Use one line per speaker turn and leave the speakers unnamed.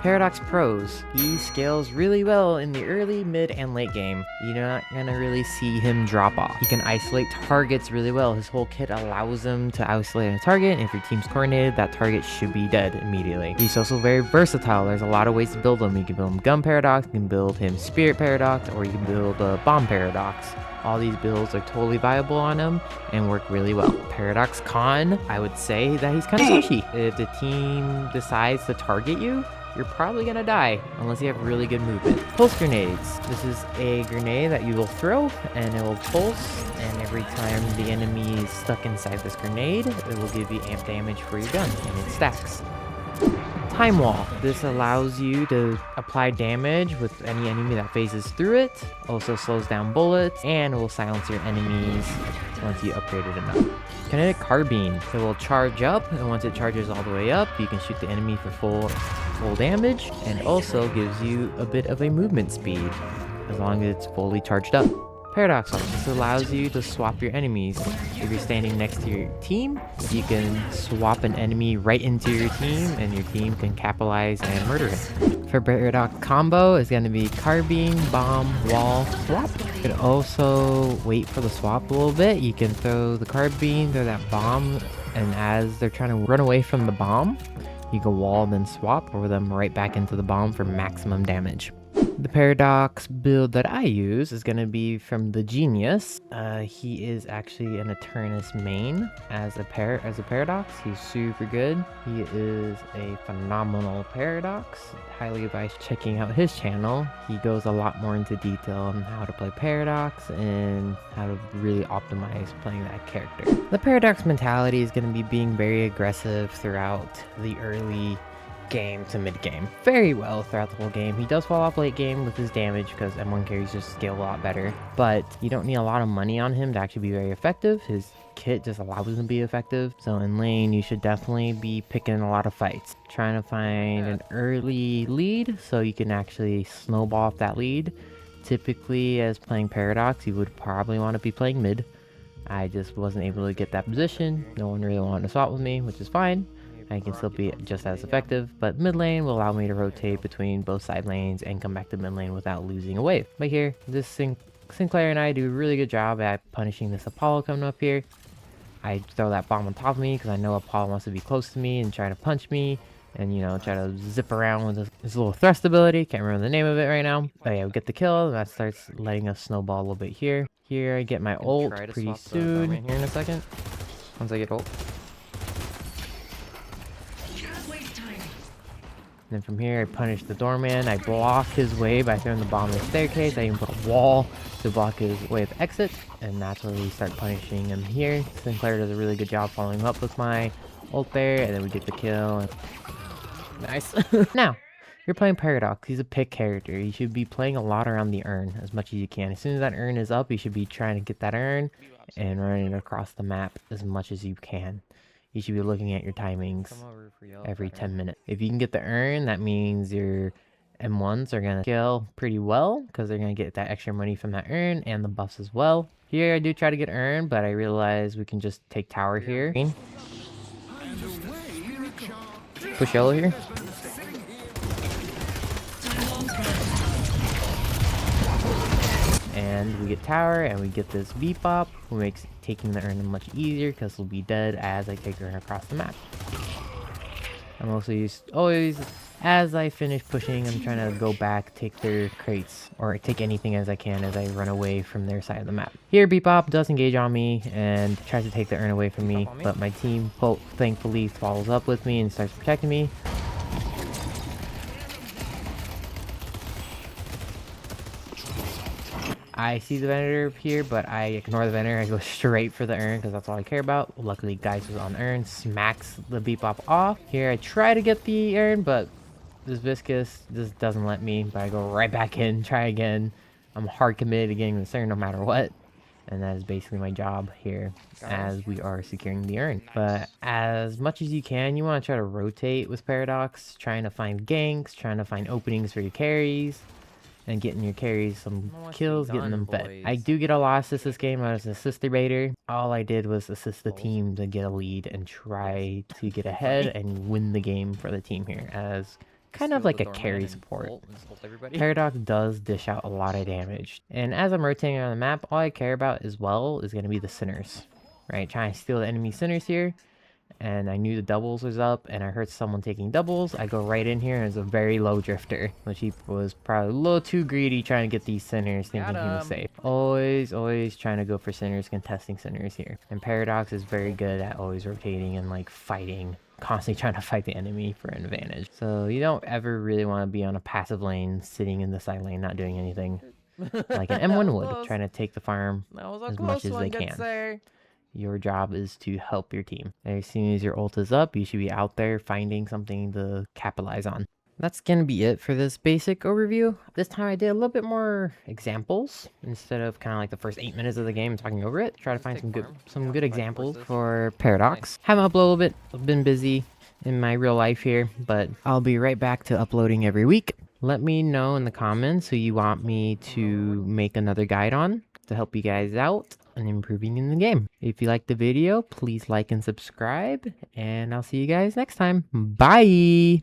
Paradox Pros. He scales really well in the early, mid, and late game. You're not gonna really see him drop off. He can isolate targets really well. His whole kit allows him to isolate a target, and if your team's coordinated, that target should be dead immediately. He's also very versatile. There's a lot of ways to build him. You can build him Gun Paradox, you can build him Spirit Paradox, or you can build a Bomb Paradox. All these builds are totally viable on him and work really well. Paradox Con, I would say that he's kind of squishy. If the team decides to target you, you're probably gonna die unless you have really good movement. Pulse grenades. This is a grenade that you will throw and it will pulse, and every time the enemy is stuck inside this grenade, it will give you amp damage for your gun, and it stacks. Time Wall. This allows you to apply damage with any enemy that phases through it. Also slows down bullets and will silence your enemies once you upgrade it enough. Kinetic Carbine. It will charge up, and once it charges all the way up, you can shoot the enemy for full damage, and also gives you a bit of a movement speed as long as it's fully charged up. Paradox Arm. This allows you to swap your enemies. If you're standing next to your team, you can swap an enemy right into your team, and your team can capitalize and murder it. For Paradox combo, it's going to be Carbine, Bomb, Wall, Swap. You can also wait for the swap a little bit. You can throw the Carbine, throw that Bomb, and as they're trying to run away from the bomb, you can wall then swap or them right back into the bomb for maximum damage. The Paradox build that I use is going to be from the Genius. He is actually an Eternus main as a Paradox. He's super good. He is a phenomenal Paradox. Highly advise checking out his channel. He goes a lot more into detail on how to play Paradox and how to really optimize playing that character. The Paradox mentality is going to be being very aggressive throughout the early game to mid game. Very well throughout the whole game. He does fall off late game with his damage because M1 carries just scale a lot better, but you don't need a lot of money on him to actually be very effective. His kit just allows him to be effective. So in lane, you should definitely be picking a lot of fights, trying to find an early lead so you can actually snowball off that lead. Typically, as playing Paradox, you would probably want to be playing mid. I just wasn't able to get that position. No one really wanted to swap with me, which is fine. I can still be just as effective, but mid lane will allow me to rotate between both side lanes and come back to mid lane without losing a wave. But here, this Sinclair and I do a really good job at punishing this Apollo coming up here. I throw that bomb on top of me because I know Apollo wants to be close to me and try to punch me and, you know, try to zip around with his little thrust ability. Can't remember the name of it right now. But yeah, we get the kill, and that starts letting us snowball a little bit here. Here, I get my ult pretty soon. Here in a second. Once I get ult. Then from here, I punish the doorman. I block his way by throwing the bomb in the staircase. I even put a wall to block his way of exit. And that's where we start punishing him here. Sinclair does a really good job following up with my ult there. And then we get the kill. Nice. Now, you're playing Paradox. He's a pick character. You should be playing a lot around the urn as much as you can. As soon as that urn is up, you should be trying to get that urn and running across the map as much as you can. You should be looking at your timings every 10 minutes. If you can get the urn, that means your M1s are going to scale pretty well because they're going to get that extra money from that urn and the buffs as well. Here I do try to get urn, but I realize we can just take tower here. Push yellow here. And we get tower and we get this V-pop, which makes taking the urn much easier because we'll be dead as I take urn across the map. I'm also always, as I finish pushing, I'm trying to go back, take their crates, or take anything as I can as I run away from their side of the map. Here, V-pop does engage on me and tries to take the urn away from me, but my team, thankfully, follows up with me and starts protecting me. I see the vendor here, but I ignore the vendor. I go straight for the urn because that's all I care about. Luckily, guys was on urn, smacks the bebop off. Here, I try to get the urn, but this viscous just doesn't let me. But I go right back in, try again. I'm hard committed to getting this urn no matter what. And that is basically my job here as we are securing the urn. But as much as you can, you want to try to rotate with Paradox, trying to find ganks, trying to find openings for your carries. and getting your carries some
What's
kills,
being
getting
done,
them fed.
boys?
I do get a lot of assists this game. I was an assist debater. All I did was assist the
Goals?
team to get a lead and try to get
Pretty
ahead
funny.
and win the game for the team here as kind of
Steal
like
the
a
doorman
carry
and
support.
ult everybody.
Paradox does dish out a lot of damage. And as I'm rotating around the map, all I care about as well is going to be the centers. Right? Trying to steal the enemy centers here. And I knew the doubles was up, and I heard someone taking doubles. I go right in here, and it's a very low drifter, which he was probably a little too greedy trying to get these centers, thinking he was safe. Always trying to go for centers, contesting centers here. And Paradox is very good at always rotating and like fighting, constantly trying to fight the enemy for an advantage. So you don't ever really want to be on a passive lane, sitting in the side lane, not doing anything. Like an M1 would, trying to take the farm as much as they can. Your job is to help your team. As soon as your ult is up, you should be out there finding something to capitalize on. That's gonna be it for this basic overview. This time I did a little bit more examples instead of kind of like the first 8 minutes of the game talking over it. Try to find some good examples for Paradox. Haven't uploaded a little bit. I've been busy in my real life here, but I'll be right back to uploading every week. Let me know in the comments who you want me to make another guide on to help you guys out and improving in the game. If you liked the video, please like and subscribe, and I'll see you guys next time. Bye!